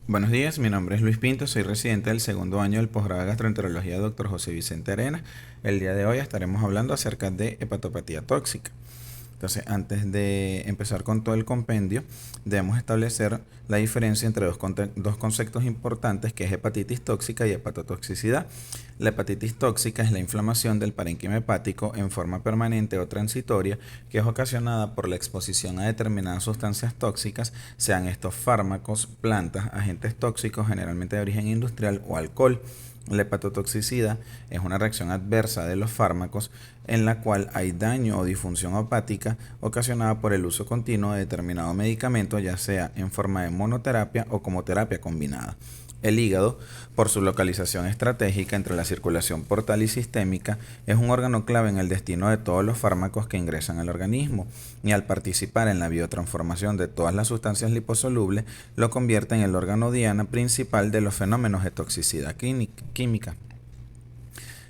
Buenos días, mi nombre es Luis Pinto, soy residente del segundo año del posgrado de gastroenterología Dr. José Vicente Arenas. El día de hoy estaremos hablando acerca de hepatopatía tóxica. Entonces, antes de empezar con todo el compendio, debemos establecer la diferencia entre dos conceptos importantes, que es hepatitis tóxica y hepatotoxicidad. La hepatitis tóxica es la inflamación del parénquima hepático en forma permanente o transitoria, que es ocasionada por la exposición a determinadas sustancias tóxicas, sean estos fármacos, plantas, agentes tóxicos, generalmente de origen industrial, o alcohol. La hepatotoxicidad es una reacción adversa de los fármacos en la cual hay daño o disfunción hepática ocasionada por el uso continuo de determinado medicamento, ya sea en forma de monoterapia o como terapia combinada. El hígado, por su localización estratégica entre la circulación portal y sistémica, es un órgano clave en el destino de todos los fármacos que ingresan al organismo, y al participar en la biotransformación de todas las sustancias liposolubles, lo convierte en el órgano diana principal de los fenómenos de toxicidad química.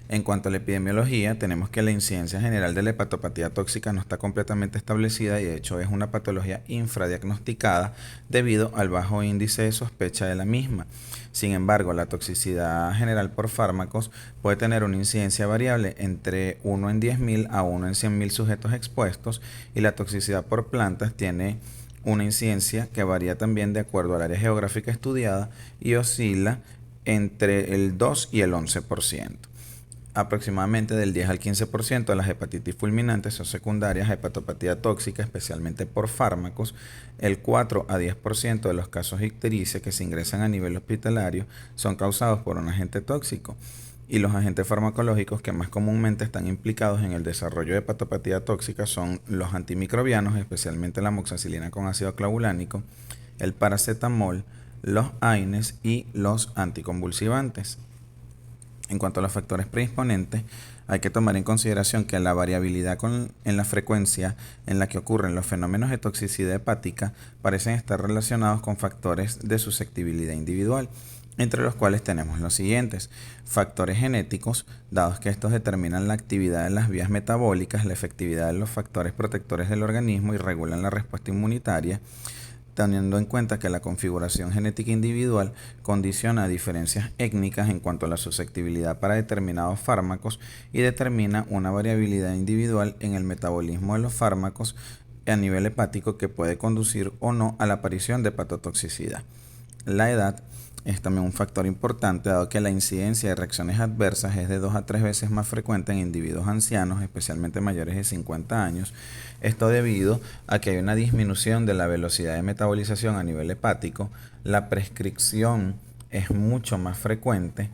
En cuanto a la epidemiología, tenemos que la incidencia general de la hepatopatía tóxica no está completamente establecida y de hecho es una patología infradiagnosticada debido al bajo índice de sospecha de la misma. Sin embargo, la toxicidad general por fármacos puede tener una incidencia variable entre 1 en 10.000 a 1 en 100.000 sujetos expuestos, y la toxicidad por plantas tiene una incidencia que varía también de acuerdo al área geográfica estudiada y oscila entre el 2 y el 11%. Aproximadamente del 10 al 15% de las hepatitis fulminantes o secundarias a hepatopatía tóxica, especialmente por fármacos. El 4 a 10% de los casos ictericia que se ingresan a nivel hospitalario son causados por un agente tóxico. Y los agentes farmacológicos que más comúnmente están implicados en el desarrollo de hepatopatía tóxica son los antimicrobianos, especialmente la amoxicilina con ácido clavulánico, el paracetamol, los AINES y los anticonvulsivantes. En cuanto a los factores predisponentes, hay que tomar en consideración que la variabilidad en la frecuencia en la que ocurren los fenómenos de toxicidad hepática parecen estar relacionados con factores de susceptibilidad individual, entre los cuales tenemos los siguientes: factores genéticos, dados que estos determinan la actividad de las vías metabólicas, la efectividad de los factores protectores del organismo y regulan la respuesta inmunitaria, teniendo en cuenta que la configuración genética individual condiciona diferencias étnicas en cuanto a la susceptibilidad para determinados fármacos y determina una variabilidad individual en el metabolismo de los fármacos a nivel hepático que puede conducir o no a la aparición de hepatotoxicidad. La edad es también un factor importante, dado que la incidencia de reacciones adversas es de 2 a 3 veces más frecuente en individuos ancianos, especialmente mayores de 50 años. Esto debido a que hay una disminución de la velocidad de metabolización a nivel hepático, la prescripción es mucho más frecuente,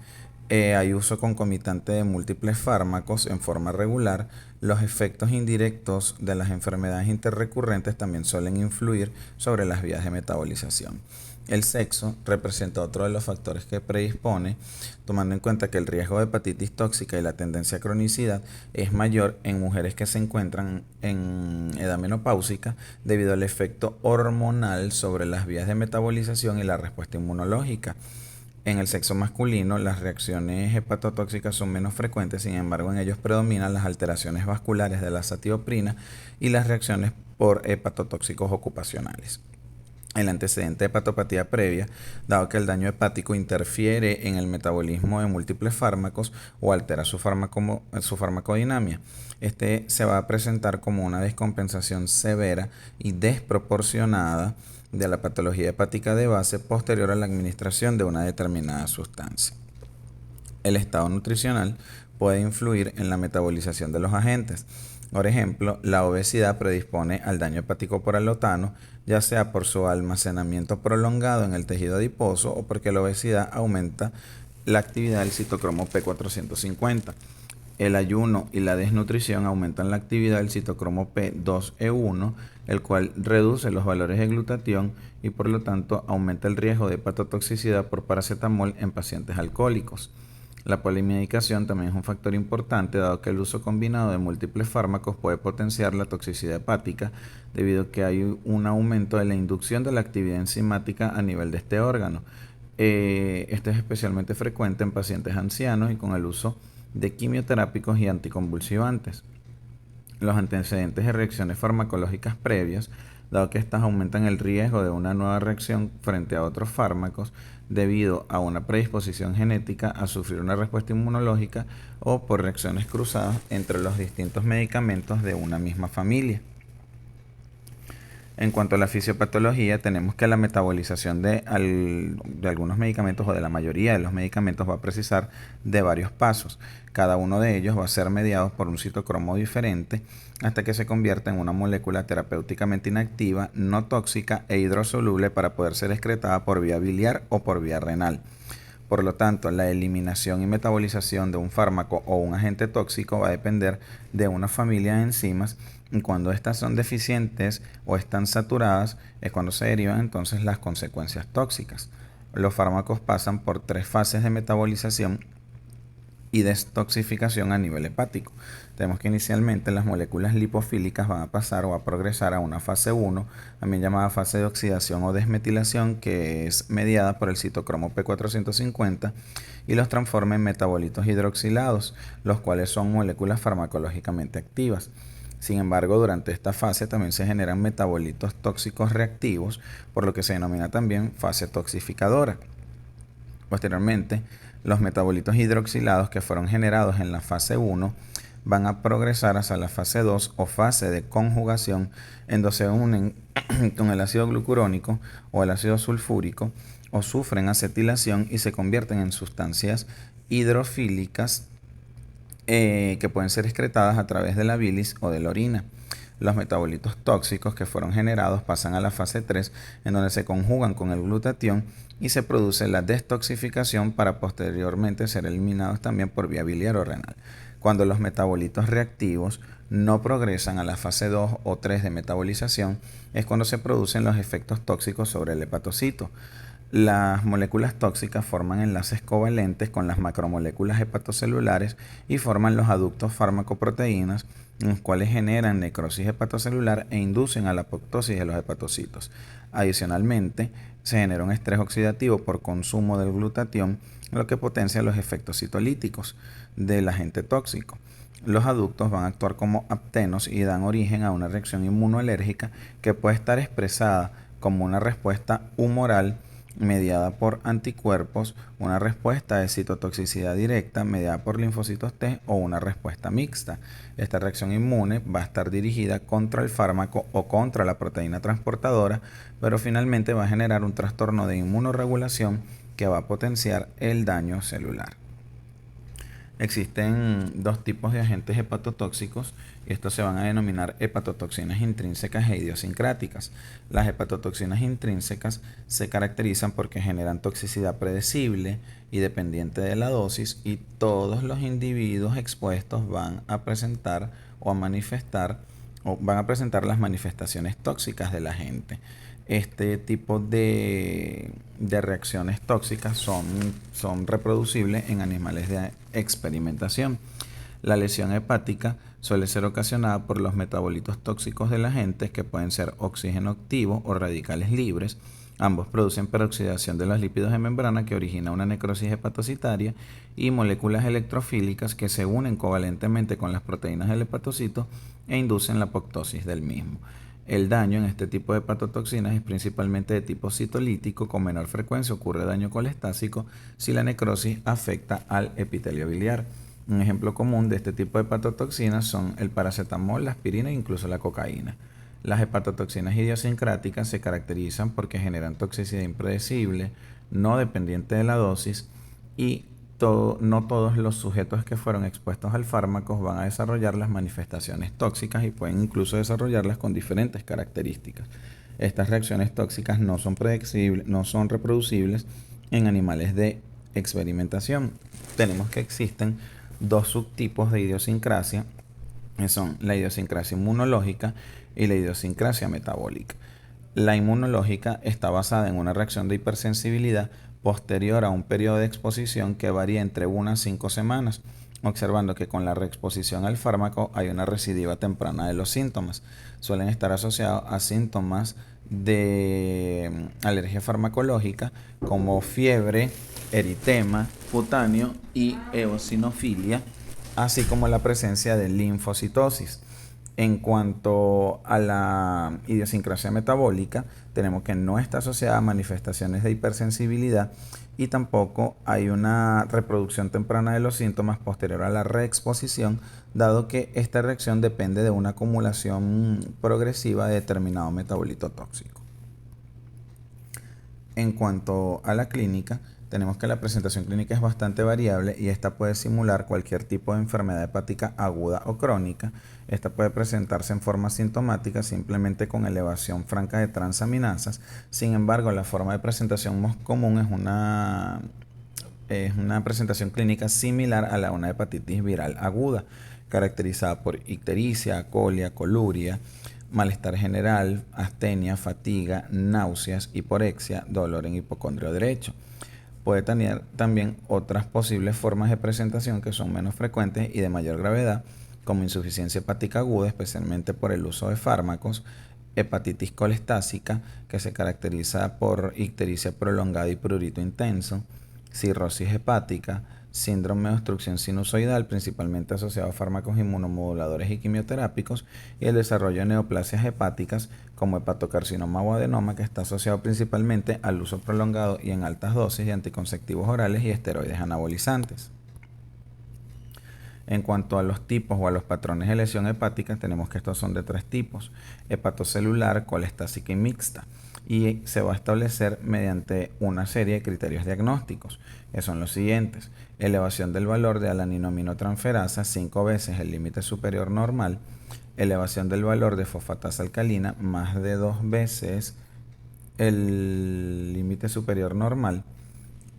hay uso concomitante de múltiples fármacos en forma regular. Los efectos indirectos de las enfermedades interrecurrentes también suelen influir sobre las vías de metabolización. El sexo representa otro de los factores que predispone, tomando en cuenta que el riesgo de hepatitis tóxica y la tendencia a cronicidad es mayor en mujeres que se encuentran en edad menopáusica debido al efecto hormonal sobre las vías de metabolización y la respuesta inmunológica. En el sexo masculino, las reacciones hepatotóxicas son menos frecuentes, sin embargo, en ellos predominan las alteraciones vasculares de la azatioprina y las reacciones por hepatotóxicos ocupacionales. El antecedente de hepatopatía previa, dado que el daño hepático interfiere en el metabolismo de múltiples fármacos o altera su farmacodinamia. Este se va a presentar como una descompensación severa y desproporcionada de la patología hepática de base posterior a la administración de una determinada sustancia. El estado nutricional puede influir en la metabolización de los agentes. Por ejemplo, la obesidad predispone al daño hepático por alotano, ya sea por su almacenamiento prolongado en el tejido adiposo o porque la obesidad aumenta la actividad del citocromo P450. El ayuno y la desnutrición aumentan la actividad del citocromo P2E1, el cual reduce los valores de glutatión y por lo tanto aumenta el riesgo de hepatotoxicidad por paracetamol en pacientes alcohólicos. La polimedicación también es un factor importante, dado que el uso combinado de múltiples fármacos puede potenciar la toxicidad hepática, debido a que hay un aumento de la inducción de la actividad enzimática a nivel de este órgano. Esto es especialmente frecuente en pacientes ancianos y con el uso de quimioterápicos y anticonvulsivantes. Los antecedentes de reacciones farmacológicas previas dado que estas aumentan el riesgo de una nueva reacción frente a otros fármacos debido a una predisposición genética a sufrir una respuesta inmunológica o por reacciones cruzadas entre los distintos medicamentos de una misma familia. En cuanto a la fisiopatología, tenemos que la metabolización de algunos medicamentos o de la mayoría de los medicamentos va a precisar de varios pasos. Cada uno de ellos va a ser mediado por un citocromo diferente hasta que se convierta en una molécula terapéuticamente inactiva, no tóxica e hidrosoluble para poder ser excretada por vía biliar o por vía renal. Por lo tanto, la eliminación y metabolización de un fármaco o un agente tóxico va a depender de una familia de enzimas, y cuando estas son deficientes o están saturadas es cuando se derivan entonces las consecuencias tóxicas. Los fármacos pasan por 3 fases de metabolización y detoxificación a nivel hepático. Tenemos que inicialmente las moléculas lipofílicas van a pasar o a progresar a una fase 1, también llamada fase de oxidación o desmetilación, que es mediada por el citocromo P450 y los transforma en metabolitos hidroxilados, los cuales son moléculas farmacológicamente activas. Sin embargo, durante esta fase también se generan metabolitos tóxicos reactivos, por lo que se denomina también fase toxificadora. Posteriormente, los metabolitos hidroxilados que fueron generados en la fase 1 van a progresar hacia la fase 2 o fase de conjugación, en donde se unen con el ácido glucurónico o el ácido sulfúrico o sufren acetilación y se convierten en sustancias hidrofílicas que pueden ser excretadas a través de la bilis o de la orina. Los metabolitos tóxicos que fueron generados pasan a la fase 3, en donde se conjugan con el glutatión y se produce la detoxificación para posteriormente ser eliminados también por vía biliar o renal. Cuando los metabolitos reactivos no progresan a la fase 2 o 3 de metabolización, es cuando se producen los efectos tóxicos sobre el hepatocito. Las moléculas tóxicas forman enlaces covalentes con las macromoléculas hepatocelulares y forman los aductos farmacoproteínas, los cuales generan necrosis hepatocelular e inducen a la apoptosis de los hepatocitos. Adicionalmente, se genera un estrés oxidativo por consumo del glutatión, lo que potencia los efectos citolíticos del agente tóxico. Los aductos van a actuar como aptenos y dan origen a una reacción inmunoalérgica que puede estar expresada como una respuesta humoral mediada por anticuerpos, una respuesta de citotoxicidad directa mediada por linfocitos T o una respuesta mixta. Esta reacción inmune va a estar dirigida contra el fármaco o contra la proteína transportadora, pero finalmente va a generar un trastorno de inmunorregulación que va a potenciar el daño celular. Existen 2 tipos de agentes hepatotóxicos y estos se van a denominar hepatotoxinas intrínsecas e idiosincráticas. Las hepatotoxinas intrínsecas se caracterizan porque generan toxicidad predecible y dependiente de la dosis, y todos los individuos expuestos van a presentar las manifestaciones tóxicas del agente. Este tipo de reacciones tóxicas son reproducibles en animales de experimentación. La lesión hepática suele ser ocasionada por los metabolitos tóxicos del agente, que pueden ser oxígeno activo o radicales libres. Ambos producen peroxidación de los lípidos de membrana, que origina una necrosis hepatocitaria, y moléculas electrofílicas que se unen covalentemente con las proteínas del hepatocito e inducen la apoptosis del mismo. El daño en este tipo de hepatotoxinas es principalmente de tipo citolítico. Con menor frecuencia ocurre daño colestásico si la necrosis afecta al epitelio biliar. Un ejemplo común de este tipo de hepatotoxinas son el paracetamol, la aspirina e incluso la cocaína. Las hepatotoxinas idiosincráticas se caracterizan porque generan toxicidad impredecible, no dependiente de la dosis, y no todos los sujetos que fueron expuestos al fármaco van a desarrollar las manifestaciones tóxicas y pueden incluso desarrollarlas con diferentes características. Estas reacciones tóxicas no son predecibles, no son reproducibles en animales de experimentación. Tenemos que existen 2 subtipos de idiosincrasia, que son la idiosincrasia inmunológica y la idiosincrasia metabólica. La inmunológica está basada en una reacción de hipersensibilidad posterior a un periodo de exposición que varía entre 1 a 5 semanas, observando que con la reexposición al fármaco hay una recidiva temprana de los síntomas. Suelen estar asociados a síntomas de alergia farmacológica como fiebre, eritema cutáneo y eosinofilia, así como la presencia de linfocitosis. En cuanto a la idiosincrasia metabólica, tenemos que no está asociada a manifestaciones de hipersensibilidad y tampoco hay una reproducción temprana de los síntomas posterior a la reexposición, dado que esta reacción depende de una acumulación progresiva de determinado metabolito tóxico. En cuanto a la clínica, tenemos que la presentación clínica es bastante variable y esta puede simular cualquier tipo de enfermedad hepática aguda o crónica. Esta puede presentarse en forma sintomática simplemente con elevación franca de transaminasas. Sin embargo, la forma de presentación más común es una presentación clínica similar a la de una hepatitis viral aguda, caracterizada por ictericia, acolia, coluria, malestar general, astenia, fatiga, náuseas, hiporexia, dolor en hipocondrio derecho. Puede tener también otras posibles formas de presentación que son menos frecuentes y de mayor gravedad, como insuficiencia hepática aguda, especialmente por el uso de fármacos, hepatitis colestásica, que se caracteriza por ictericia prolongada y prurito intenso, cirrosis hepática, síndrome de obstrucción sinusoidal, principalmente asociado a fármacos inmunomoduladores y quimioterápicos, y el desarrollo de neoplasias hepáticas como hepatocarcinoma o adenoma, que está asociado principalmente al uso prolongado y en altas dosis de anticonceptivos orales y esteroides anabolizantes. En cuanto a los tipos o a los patrones de lesión hepática, tenemos que estos son de tres tipos: hepatocelular, colestásica y mixta, y se va a establecer mediante una serie de criterios diagnósticos, que son los siguientes: elevación del valor de alaninoaminotransferasa 5 veces el límite superior normal, elevación del valor de fosfatasa alcalina más de 2 veces el límite superior normal,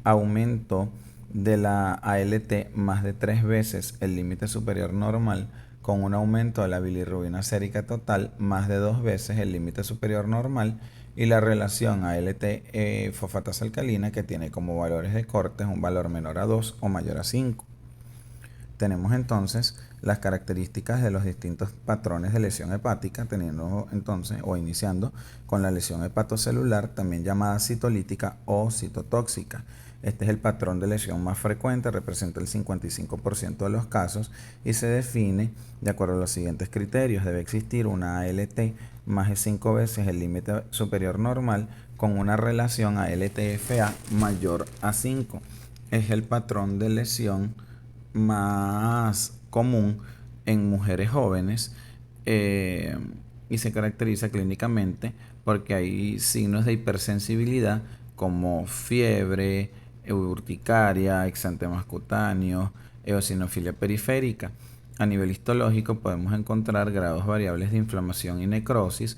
aumento de la ALT más de 3 veces el límite superior normal, con un aumento de la bilirrubina sérica total más de 2 veces el límite superior normal, y la relación ALT fosfatasa alcalina, que tiene como valores de cortes un valor menor a 2 o mayor a 5. Tenemos entonces las características de los distintos patrones de lesión hepática, teniendo entonces o iniciando con la lesión hepatocelular, también llamada citolítica o citotóxica. Este es el patrón de lesión más frecuente, representa el 55% de los casos y se define de acuerdo a los siguientes criterios: debe existir una ALT más de 5 veces el límite superior normal con una relación ALT-FA mayor a 5. Es el patrón de lesión más común en mujeres jóvenes, y se caracteriza clínicamente porque hay signos de hipersensibilidad como fiebre, urticaria, exantemas cutáneos, eosinofilia periférica. A nivel histológico podemos encontrar grados variables de inflamación y necrosis,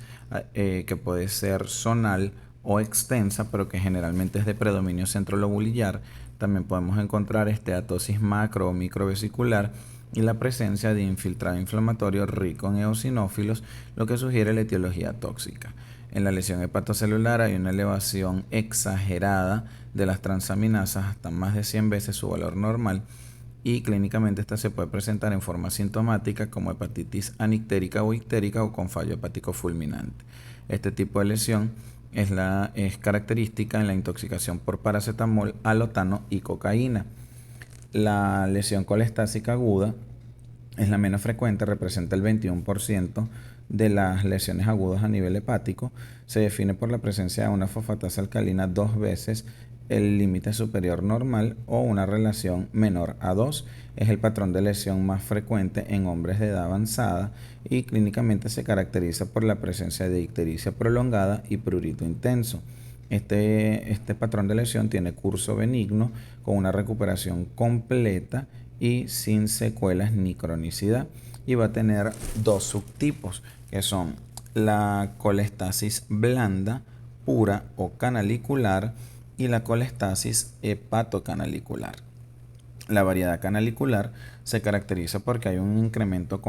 que puede ser zonal o extensa, pero que generalmente es de predominio centrolobulillar. También podemos encontrar esteatosis macro o microvesicular y la presencia de infiltrado inflamatorio rico en eosinófilos, lo que sugiere la etiología tóxica. En la lesión hepatocelular hay una elevación exagerada de las transaminasas hasta más de 100 veces su valor normal, y clínicamente esta se puede presentar en forma sintomática como hepatitis anictérica o ictérica o con fallo hepático fulminante. Este tipo de lesión es característica en la intoxicación por paracetamol, alotano y cocaína. La lesión colestásica aguda es la menos frecuente, representa el 21% de las lesiones agudas a nivel hepático. Se define por la presencia de una fosfatasa alcalina 2 veces el límite superior normal o una relación menor a 2. Es el patrón de lesión más frecuente en hombres de edad avanzada y clínicamente se caracteriza por la presencia de ictericia prolongada y prurito intenso. Este patrón de lesión tiene curso benigno con una recuperación completa y sin secuelas ni cronicidad, y va a tener dos subtipos, que son la colestasis blanda, pura o canalicular, y la colestasis hepatocanalicular. La variedad canalicular se caracteriza porque hay un incremento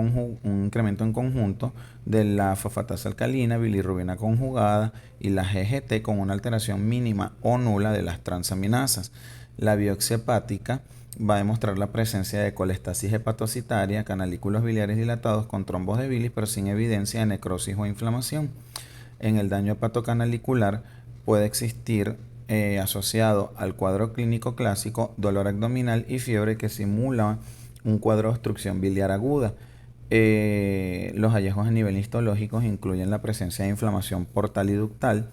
en conjunto de la fosfatasa alcalina, bilirrubina conjugada y la GGT con una alteración mínima o nula de las transaminasas. La biopsia hepática va a demostrar la presencia de colestasis hepatocitaria, canalículos biliares dilatados con trombos de bilis, pero sin evidencia de necrosis o inflamación. En el daño hepatocanalicular puede existir, asociado al cuadro clínico clásico, dolor abdominal y fiebre que simula un cuadro de obstrucción biliar aguda. Los hallazgos a nivel histológico incluyen la presencia de inflamación portal y ductal,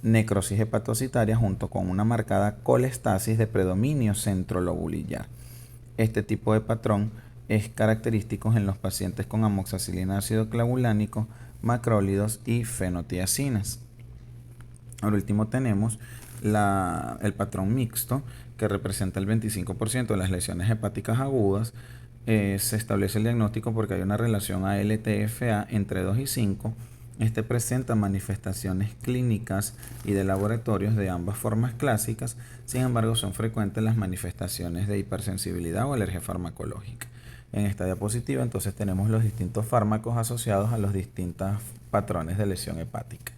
necrosis hepatocitaria junto con una marcada colestasis de predominio centrolobulillar. Este tipo de patrón es característico en los pacientes con amoxicilina ácido clavulánico, macrólidos y fenotiacinas. Por último tenemos el patrón mixto, que representa el 25% de las lesiones hepáticas agudas. Se establece el diagnóstico porque hay una relación ALT-FA entre 2 y 5. Este presenta manifestaciones clínicas y de laboratorios de ambas formas clásicas, sin embargo son frecuentes las manifestaciones de hipersensibilidad o alergia farmacológica. En esta diapositiva entonces tenemos los distintos fármacos asociados a los distintos patrones de lesión hepática.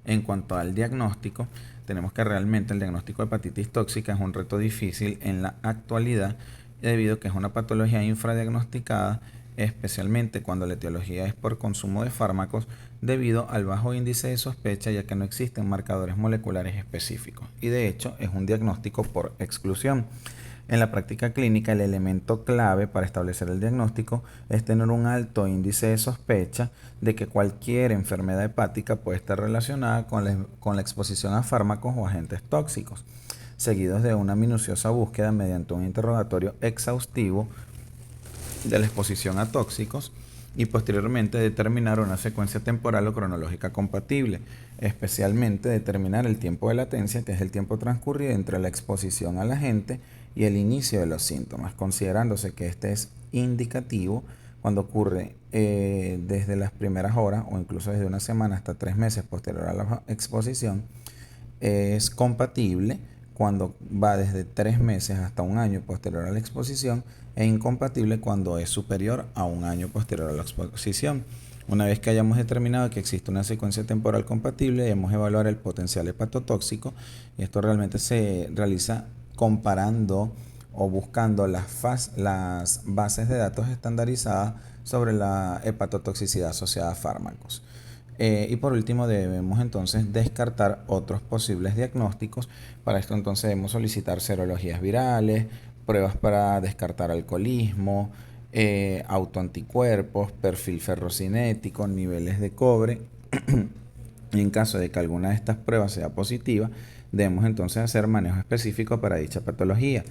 En cuanto al diagnóstico, tenemos que realmente el diagnóstico de hepatitis tóxica es un reto difícil en la actualidad debido a que es una patología infradiagnosticada, especialmente cuando la etiología es por consumo de fármacos debido al bajo índice de sospecha, ya que no existen marcadores moleculares específicos y de hecho es un diagnóstico por exclusión. En la práctica clínica, el elemento clave para establecer el diagnóstico es tener un alto índice de sospecha de que cualquier enfermedad hepática puede estar relacionada con la exposición a fármacos o agentes tóxicos, seguidos de una minuciosa búsqueda mediante un interrogatorio exhaustivo de la exposición a tóxicos y posteriormente determinar una secuencia temporal o cronológica compatible, especialmente determinar el tiempo de latencia, que es el tiempo transcurrido entre la exposición al agente y el inicio de los síntomas, considerándose que este es indicativo cuando ocurre desde las primeras horas o incluso desde una semana hasta 3 meses posterior a la exposición. Es compatible cuando va desde 3 meses hasta un año posterior a la exposición e incompatible cuando es superior a un año posterior a la exposición. Una vez que hayamos determinado que existe una secuencia temporal compatible, debemos evaluar el potencial hepatotóxico y esto realmente se realiza comparando o buscando las bases de datos estandarizadas sobre la hepatotoxicidad asociada a fármacos. Y por último debemos entonces descartar otros posibles diagnósticos. Para esto entonces debemos solicitar serologías virales, pruebas para descartar alcoholismo, autoanticuerpos, perfil ferrocinético, niveles de cobre. Y en caso de que alguna de estas pruebas sea positiva, debemos entonces hacer manejo específico para dicha patología.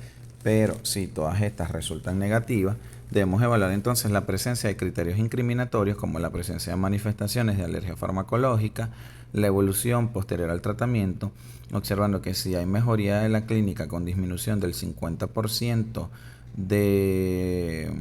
Pero si todas estas resultan negativas, debemos evaluar entonces la presencia de criterios incriminatorios como la presencia de manifestaciones de alergia farmacológica, la evolución posterior al tratamiento, observando que si hay mejoría de la clínica con disminución del 50% de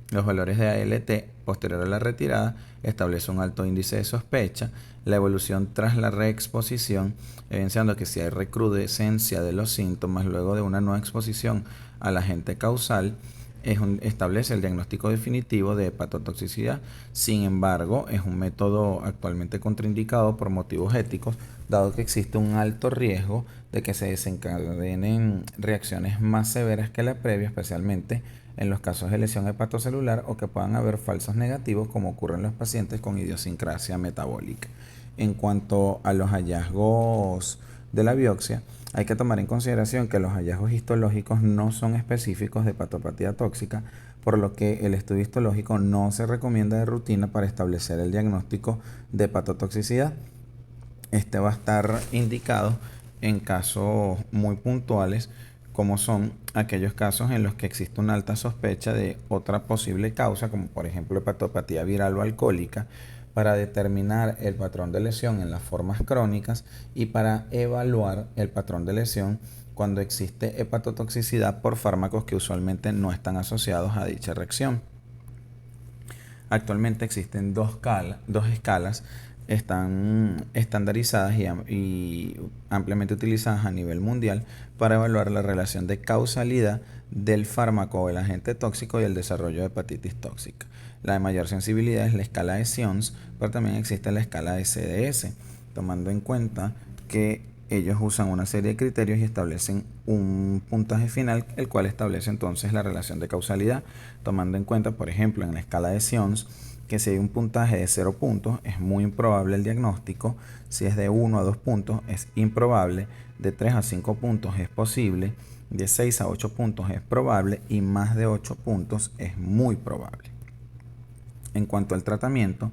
los valores de ALT posterior a la retirada, establece un alto índice de sospecha, la evolución tras la reexposición, evidenciando que si hay recrudescencia de los síntomas luego de una nueva exposición al agente causal, establece el diagnóstico definitivo de hepatotoxicidad. Sin embargo, es un método actualmente contraindicado por motivos éticos, dado que existe un alto riesgo de que se desencadenen reacciones más severas que la previa, especialmente en los casos de lesión hepatocelular o que puedan haber falsos negativos como ocurre en los pacientes con idiosincrasia metabólica. En cuanto a los hallazgos de la biopsia, hay que tomar en consideración que los hallazgos histológicos no son específicos de hepatopatía tóxica, por lo que el estudio histológico no se recomienda de rutina para establecer el diagnóstico de hepatotoxicidad. Este va a estar indicado en casos muy puntuales, como son aquellos casos en los que existe una alta sospecha de otra posible causa, como por ejemplo hepatopatía viral o alcohólica, para determinar el patrón de lesión en las formas crónicas y para evaluar el patrón de lesión cuando existe hepatotoxicidad por fármacos que usualmente no están asociados a dicha reacción. Actualmente existen dos escalas, están estandarizadas y ampliamente utilizadas a nivel mundial para evaluar la relación de causalidad del fármaco o el agente tóxico y el desarrollo de hepatitis tóxica. La de mayor sensibilidad es la escala de Sions, pero también existe la escala de CDS, tomando en cuenta que ellos usan una serie de criterios y establecen un puntaje final, el cual establece entonces la relación de causalidad, tomando en cuenta, por ejemplo, en la escala de Sions, que si hay un puntaje de 0 puntos es muy improbable el diagnóstico, si es de 1 a 2 puntos es improbable, de 3 a 5 puntos es posible, de 6 a 8 puntos es probable y más de 8 puntos es muy probable. En cuanto al tratamiento,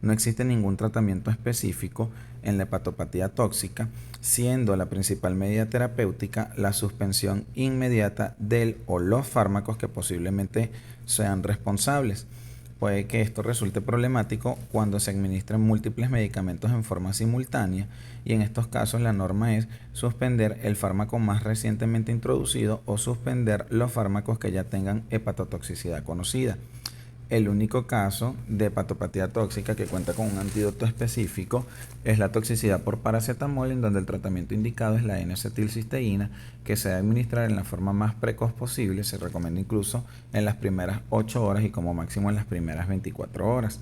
no existe ningún tratamiento específico en la hepatopatía tóxica, siendo la principal medida terapéutica la suspensión inmediata del o los fármacos que posiblemente sean responsables. Puede que esto resulte problemático cuando se administran múltiples medicamentos en forma simultánea y en estos casos la norma es suspender el fármaco más recientemente introducido o suspender los fármacos que ya tengan hepatotoxicidad conocida. El único caso de hepatopatía tóxica que cuenta con un antídoto específico es la toxicidad por paracetamol, en donde el tratamiento indicado es la N-acetilcisteína, que se debe administrar en la forma más precoz posible. Se recomienda incluso en las primeras 8 horas y como máximo en las primeras 24 horas.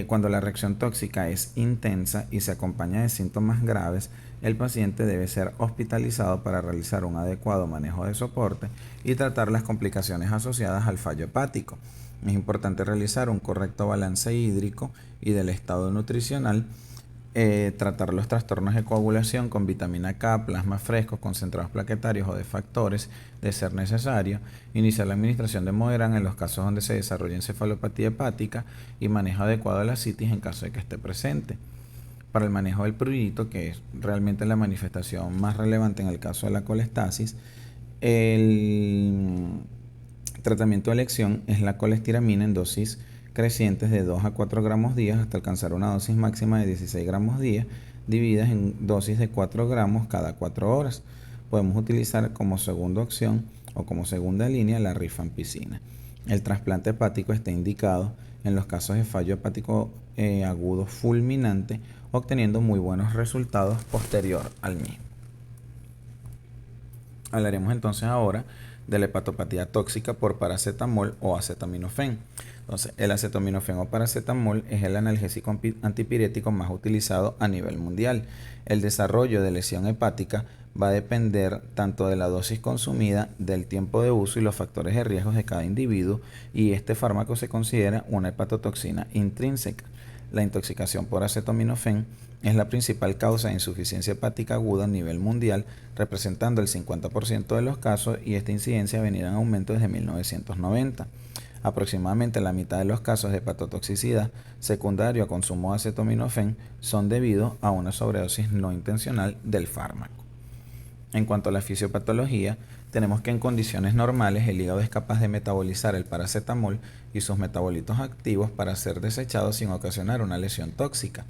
Cuando la reacción tóxica es intensa y se acompaña de síntomas graves, el paciente debe ser hospitalizado para realizar un adecuado manejo de soporte y tratar las complicaciones asociadas al fallo hepático. Es importante realizar un correcto balance hídrico y del estado nutricional, tratar los trastornos de coagulación con vitamina K, plasma fresco, concentrados plaquetarios o de factores, de ser necesario, iniciar la administración de Moderan en los casos donde se desarrolla encefalopatía hepática y manejo adecuado de la citis en caso de que esté presente. Para el manejo del prurito, que es realmente la manifestación más relevante en el caso de la colestasis, el tratamiento de elección es la colestiramina en dosis crecientes de 2 a 4 gramos día hasta alcanzar una dosis máxima de 16 gramos día, divididas en dosis de 4 gramos cada 4 horas. Podemos utilizar como segunda opción o como segunda línea la rifampicina. El trasplante hepático está indicado en los casos de fallo hepático agudo fulminante, obteniendo muy buenos resultados posterior al mismo. Hablaremos entonces ahora de la hepatopatía tóxica por paracetamol o acetaminofén. Entonces, el acetaminofén o paracetamol es el analgésico antipirético más utilizado a nivel mundial. El desarrollo de lesión hepática va a depender tanto de la dosis consumida, del tiempo de uso y los factores de riesgo de cada individuo, y este fármaco se considera una hepatotoxina intrínseca. La intoxicación por acetaminofén es la principal causa de insuficiencia hepática aguda a nivel mundial, representando el 50% de los casos, y esta incidencia ha venido en aumento desde 1990. Aproximadamente la mitad de los casos de hepatotoxicidad secundario a consumo de acetaminofén son debidos a una sobredosis no intencional del fármaco. En cuanto a la fisiopatología, tenemos que en condiciones normales el hígado es capaz de metabolizar el paracetamol y sus metabolitos activos para ser desechados sin ocasionar una lesión tóxica.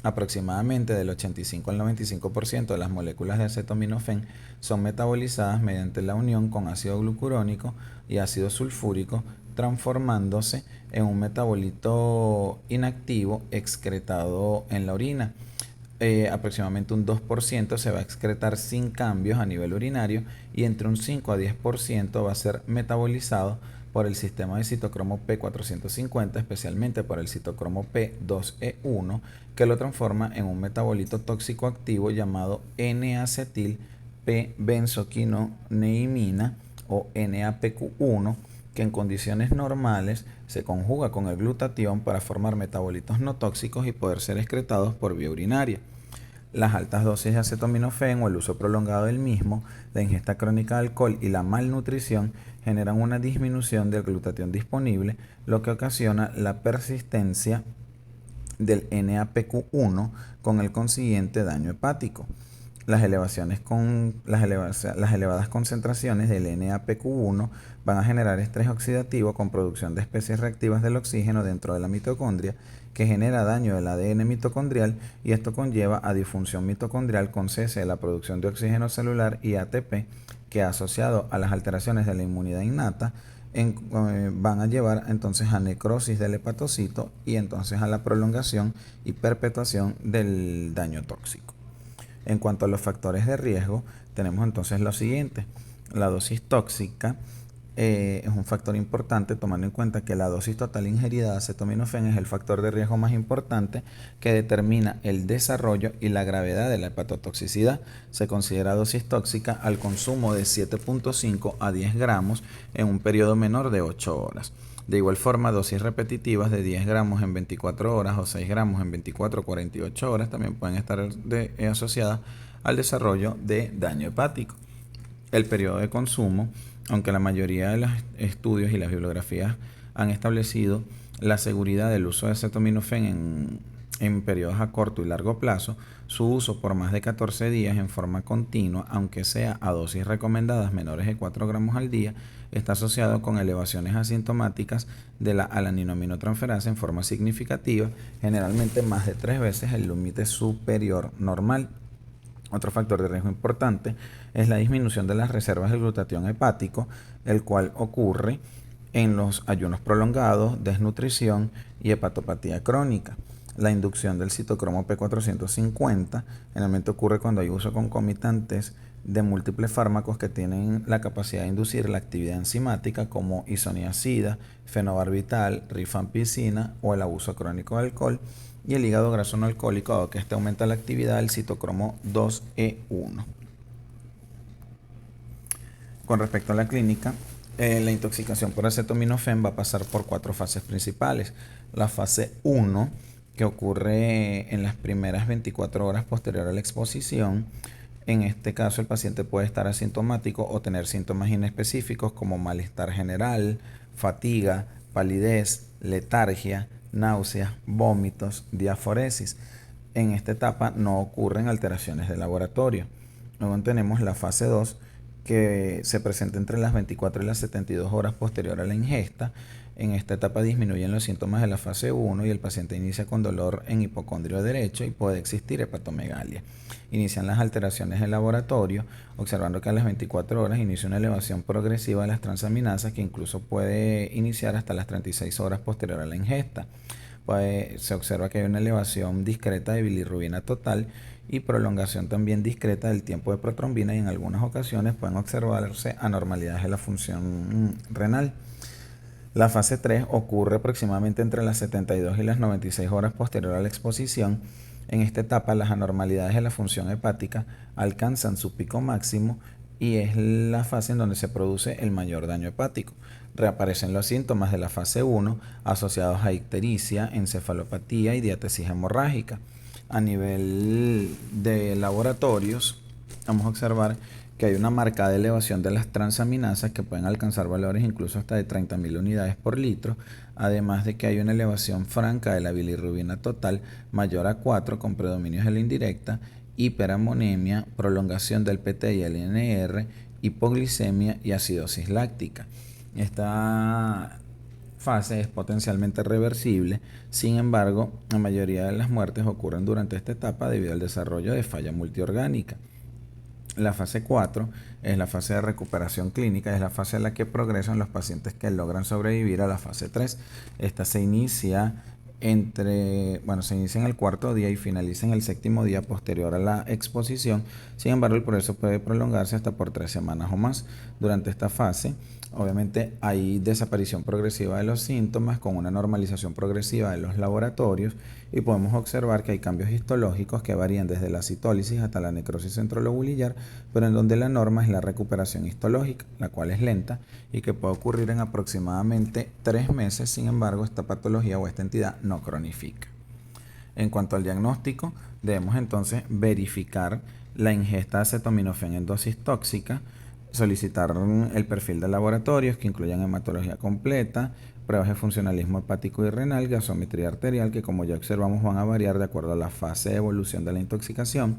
Aproximadamente del 85 al 95% de las moléculas de acetaminofén son metabolizadas mediante la unión con ácido glucurónico y ácido sulfúrico, transformándose en un metabolito inactivo excretado en la orina. Aproximadamente un 2% se va a excretar sin cambios a nivel urinario y entre un 5 a 10% va a ser metabolizado por el sistema de citocromo P450, especialmente por el citocromo P2E1, que lo transforma en un metabolito tóxico activo llamado N-acetil P-benzoquinoneimina o NAPQ1, que en condiciones normales se conjuga con el glutatión para formar metabolitos no tóxicos y poder ser excretados por vía urinaria. Las altas dosis de acetaminofén o el uso prolongado del mismo, la ingesta crónica de alcohol y la malnutrición generan una disminución del glutatión disponible, lo que ocasiona la persistencia del NAPQ1 con el consiguiente daño hepático. Las elevadas concentraciones del NAPQ1 van a generar estrés oxidativo con producción de especies reactivas del oxígeno dentro de la mitocondria, que genera daño del ADN mitocondrial, y esto conlleva a disfunción mitocondrial con cese de la producción de oxígeno celular y ATP, que asociado a las alteraciones de la inmunidad innata van a llevar entonces a necrosis del hepatocito y entonces a la prolongación y perpetuación del daño tóxico. En cuanto a los factores de riesgo, tenemos entonces lo siguiente: la dosis tóxica es un factor importante, tomando en cuenta que la dosis total ingerida de acetaminofén es el factor de riesgo más importante que determina el desarrollo y la gravedad de la hepatotoxicidad. Se considera dosis tóxica al consumo de 7.5 a 10 gramos en un periodo menor de 8 horas. De igual forma, dosis repetitivas de 10 gramos en 24 horas o 6 gramos en 24 o 48 horas también pueden estar asociadas al desarrollo de daño hepático. El periodo de consumo, aunque la mayoría de los estudios y las bibliografías han establecido la seguridad del uso de acetaminofén en periodos a corto y largo plazo, su uso por más de 14 días en forma continua, aunque sea a dosis recomendadas menores de 4 gramos al día, está asociado con elevaciones asintomáticas de la alaninoaminotransferasa en forma significativa, generalmente más de 3 veces el límite superior normal. Otro factor de riesgo importante es la disminución de las reservas de glutatión hepático, el cual ocurre en los ayunos prolongados, desnutrición y hepatopatía crónica. La inducción del citocromo P450 generalmente ocurre cuando hay uso concomitantes de múltiples fármacos que tienen la capacidad de inducir la actividad enzimática como isoniazida, fenobarbital, rifampicina o el abuso crónico de alcohol, y el hígado graso no alcohólico, dado que este aumenta la actividad del citocromo 2E1. Con respecto a la clínica, la intoxicación por acetaminofén va a pasar por 4 fases principales. La fase 1, que ocurre en las primeras 24 horas posterior a la exposición. En este caso, el paciente puede estar asintomático o tener síntomas inespecíficos como malestar general, fatiga, palidez, letargia, náuseas, vómitos, diaforesis. En esta etapa no ocurren alteraciones de laboratorio. Luego tenemos la fase 2, que se presenta entre las 24 y las 72 horas posterior a la ingesta. En esta etapa disminuyen los síntomas de la fase 1 y el paciente inicia con dolor en hipocondrio derecho y puede existir hepatomegalia. Inician las alteraciones del laboratorio, observando que a las 24 horas inicia una elevación progresiva de las transaminasas que incluso puede iniciar hasta las 36 horas posterior a la ingesta. Se observa que hay una elevación discreta de bilirrubina total y prolongación también discreta del tiempo de protrombina, y en algunas ocasiones pueden observarse anormalidades de la función renal. La fase 3 ocurre aproximadamente entre las 72 y las 96 horas posterior a la exposición. En esta etapa, las anormalidades de la función hepática alcanzan su pico máximo y es la fase en donde se produce el mayor daño hepático. Reaparecen los síntomas de la fase 1 asociados a ictericia, encefalopatía y diatesis hemorrágica. A nivel de laboratorios, vamos a observar que hay una marcada elevación de las transaminasas que pueden alcanzar valores incluso hasta de 30.000 unidades por litro, además de que hay una elevación franca de la bilirrubina total mayor a 4 con predominios de la indirecta, hiperamonemia, prolongación del PT y el INR, hipoglicemia y acidosis láctica. Esta fase es potencialmente reversible, sin embargo, la mayoría de las muertes ocurren durante esta etapa debido al desarrollo de falla multiorgánica. La fase 4 es la fase de recuperación clínica, es la fase en la que progresan los pacientes que logran sobrevivir a la fase 3. Esta se inicia en el 4.º día y finaliza en el 7.º día posterior a la exposición. Sin embargo, el proceso puede prolongarse hasta por 3 semanas o más. Durante esta fase, obviamente, hay desaparición progresiva de los síntomas con una normalización progresiva de los laboratorios, y podemos observar que hay cambios histológicos que varían desde la citólisis hasta la necrosis centrolobulillar, pero en donde la norma es la recuperación histológica, la cual es lenta y que puede ocurrir en aproximadamente 3 meses. Sin embargo, esta patología o esta entidad no cronifica. En cuanto al diagnóstico, debemos entonces verificar la ingesta de acetaminofén en dosis tóxica, solicitar el perfil de laboratorios que incluyan hematología completa, pruebas de funcionalismo hepático y renal, gasometría arterial, que como ya observamos van a variar de acuerdo a la fase de evolución de la intoxicación,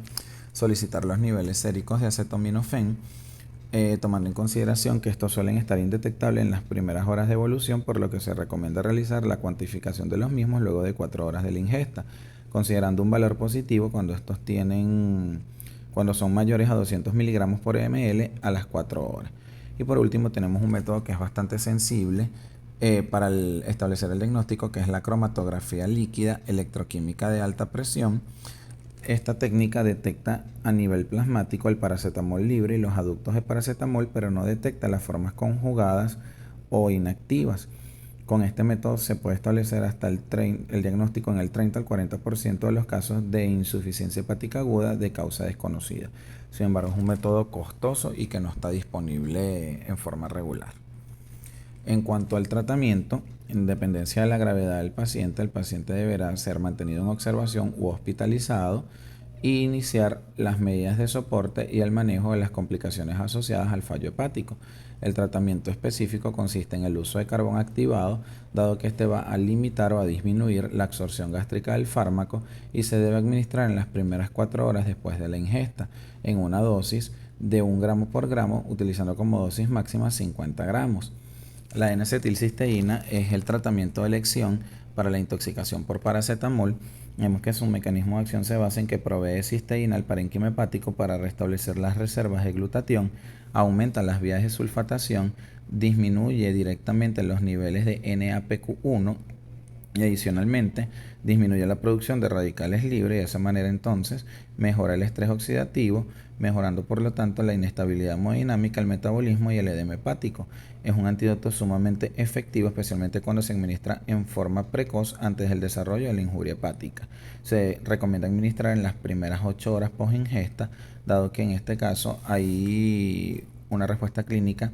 solicitar los niveles séricos de acetaminofén, tomando en consideración que estos suelen estar indetectables en las primeras horas de evolución, por lo que se recomienda realizar la cuantificación de los mismos luego de 4 horas de la ingesta, considerando un valor positivo cuando son mayores a 200 miligramos por ml a las 4 horas. Y por último tenemos un método que es bastante sensible para establecer el diagnóstico, que es la cromatografía líquida electroquímica de alta presión, Esta técnica detecta a nivel plasmático el paracetamol libre y los aductos de paracetamol, pero no detecta las formas conjugadas o inactivas. Con este método se puede establecer hasta el diagnóstico en el 30 al 40% de los casos de insuficiencia hepática aguda de causa desconocida. Sin embargo, es un método costoso y que no está disponible en forma regular. En cuanto al tratamiento, en dependencia de la gravedad del paciente, el paciente deberá ser mantenido en observación u hospitalizado e iniciar las medidas de soporte y el manejo de las complicaciones asociadas al fallo hepático. El tratamiento específico consiste en el uso de carbón activado, dado que este va a limitar o a disminuir la absorción gástrica del fármaco y se debe administrar en las primeras 4 horas después de la ingesta, en una dosis de 1 gramo por gramo, utilizando como dosis máxima 50 gramos. La N-acetilcisteína es el tratamiento de elección para la intoxicación por paracetamol. Vemos que su mecanismo de acción se basa en que provee cisteína al parénquima hepático para restablecer las reservas de glutatión, aumenta las vías de sulfatación, disminuye directamente los niveles de NAPQ1 y adicionalmente disminuye la producción de radicales libres y de esa manera entonces mejora el estrés oxidativo, mejorando por lo tanto la inestabilidad hemodinámica, el metabolismo y el edema hepático. Es un antídoto sumamente efectivo, especialmente cuando se administra en forma precoz antes del desarrollo de la injuria hepática. Se recomienda administrar en las primeras 8 horas post ingesta, dado que en este caso hay una respuesta clínica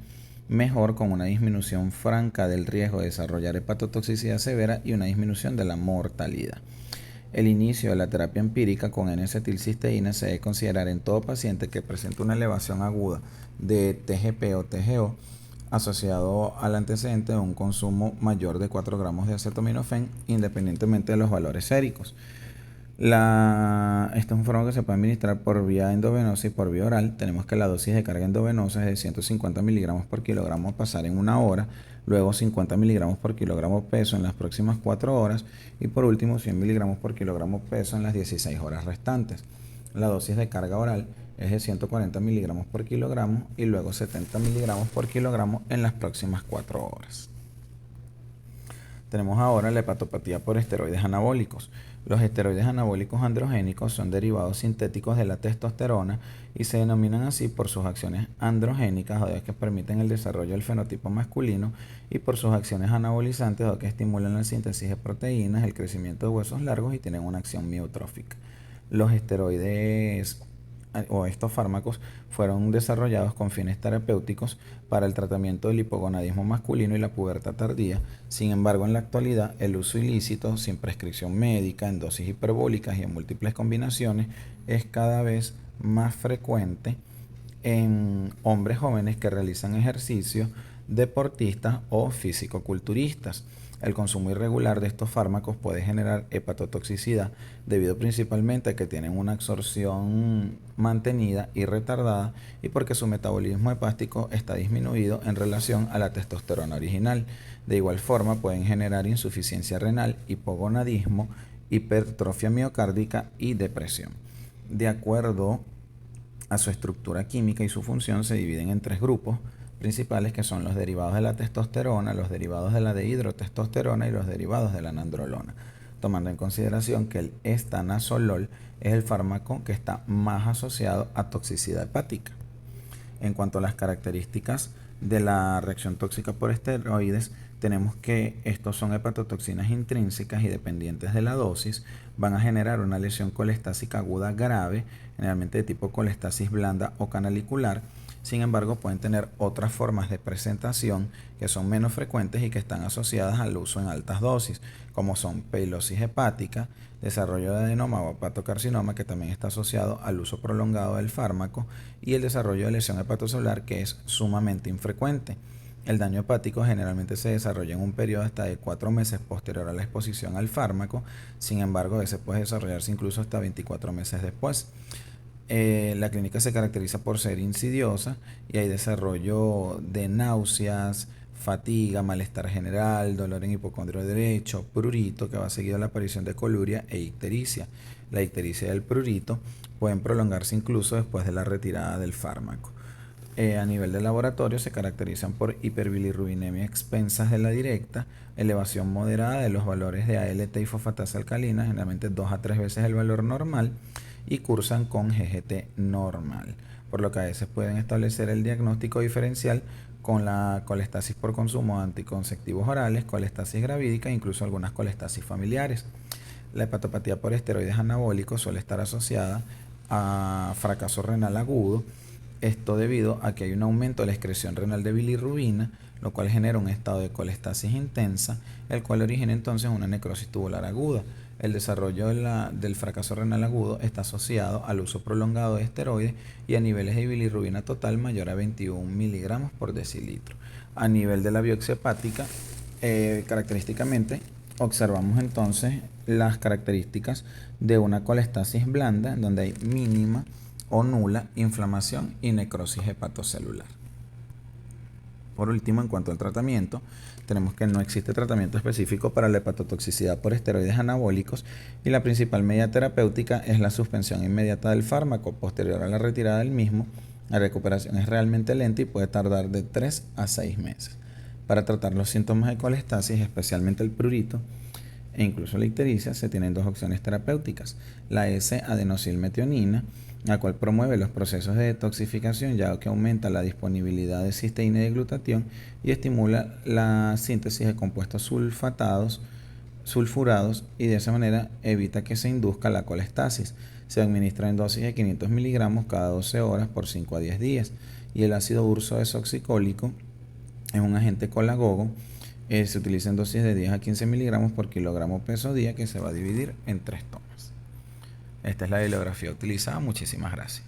mejor con una disminución franca del riesgo de desarrollar hepatotoxicidad severa y una disminución de la mortalidad. El inicio de la terapia empírica con N-acetilcisteína se debe considerar en todo paciente que presente una elevación aguda de TGP o TGO asociado al antecedente de un consumo mayor de 4 gramos de acetaminofén, independientemente de los valores séricos. Este es un fármaco que se puede administrar por vía endovenosa y por vía oral. Tenemos que la dosis de carga endovenosa es de 150 miligramos por kilogramo pasar en 1 hora, luego 50 miligramos por kilogramo peso en las próximas 4 horas y por último 100 miligramos por kilogramo peso en las 16 horas restantes. La dosis de carga oral es de 140 miligramos por kilogramo y luego 70 miligramos por kilogramo en las próximas 4 horas. Tenemos ahora la hepatopatía por esteroides anabólicos. Los esteroides anabólicos androgénicos son derivados sintéticos de la testosterona y se denominan así por sus acciones androgénicas, o que permiten el desarrollo del fenotipo masculino, y por sus acciones anabolizantes, o que estimulan la síntesis de proteínas, el crecimiento de huesos largos y tienen una acción miotrófica. Los esteroides o estos fármacos fueron desarrollados con fines terapéuticos para el tratamiento del hipogonadismo masculino y la pubertad tardía. Sin embargo, en la actualidad, el uso ilícito, sin prescripción médica, en dosis hiperbólicas y en múltiples combinaciones, es cada vez más frecuente en hombres jóvenes que realizan ejercicio, deportistas o fisicoculturistas. El consumo irregular de estos fármacos puede generar hepatotoxicidad debido principalmente a que tienen una absorción mantenida y retardada y porque su metabolismo hepático está disminuido en relación a la testosterona original. De igual forma pueden generar insuficiencia renal, hipogonadismo, hipertrofia miocárdica y depresión. De acuerdo a su estructura química y su función, se dividen en 3 grupos principales, que son los derivados de la testosterona, los derivados de la dehidrotestosterona y los derivados de la nandrolona, tomando en consideración que el estanazolol es el fármaco que está más asociado a toxicidad hepática. En cuanto a las características de la reacción tóxica por esteroides, tenemos que estos son hepatotoxinas intrínsecas y dependientes de la dosis, van a generar una lesión colestásica aguda grave, generalmente de tipo colestasis blanda o canalicular. Sin embargo, pueden tener otras formas de presentación que son menos frecuentes y que están asociadas al uso en altas dosis, como son peilosis hepática, desarrollo de adenoma o hepatocarcinoma, que también está asociado al uso prolongado del fármaco, y el desarrollo de lesión hepatocelular, que es sumamente infrecuente. El daño hepático generalmente se desarrolla en un periodo hasta de 4 meses posterior a la exposición al fármaco. Sin embargo, ese puede desarrollarse incluso hasta 24 meses después. La clínica se caracteriza por ser insidiosa y hay desarrollo de náuseas, fatiga, malestar general, dolor en hipocondrio derecho, prurito, que va seguido a la aparición de coluria e ictericia. La ictericia y el prurito pueden prolongarse incluso después de la retirada del fármaco. A nivel de laboratorio se caracterizan por hiperbilirrubinemia expensas de la directa, elevación moderada de los valores de ALT y fosfatasa alcalina, generalmente 2 a 3 veces el valor normal, y cursan con GGT normal, por lo que a veces pueden establecer el diagnóstico diferencial con la colestasis por consumo de anticonceptivos orales, colestasis gravídica e incluso algunas colestasis familiares. La hepatopatía por esteroides anabólicos suele estar asociada a fracaso renal agudo, esto debido a que hay un aumento de la excreción renal de bilirrubina, lo cual genera un estado de colestasis intensa, el cual origina entonces una necrosis tubular aguda. El desarrollo del fracaso renal agudo está asociado al uso prolongado de esteroides y a niveles de bilirrubina total mayor a 21 miligramos por decilitro. A nivel de la biopsia hepática, característicamente, observamos entonces las características de una colestasis blanda, donde hay mínima o nula inflamación y necrosis hepatocelular. Por último, en cuanto al tratamiento, tenemos que no existe tratamiento específico para la hepatotoxicidad por esteroides anabólicos y la principal medida terapéutica es la suspensión inmediata del fármaco. Posterior a la retirada del mismo, la recuperación es realmente lenta y puede tardar de 3 a 6 meses. Para tratar los síntomas de colestasis, especialmente el prurito e incluso la ictericia, se tienen dos opciones terapéuticas: la S-adenosilmetionina, la cual promueve los procesos de detoxificación ya que aumenta la disponibilidad de cisteína y de glutatión y estimula la síntesis de compuestos sulfurados y de esa manera evita que se induzca la colestasis. Se administra en dosis de 500 miligramos cada 12 horas por 5 a 10 días. Y el ácido ursodesoxicólico es un agente colagogo. Se utiliza en dosis de 10 a 15 miligramos por kilogramo peso día, que se va a dividir en 3 tomas. Esta es la bibliografía utilizada. Muchísimas gracias.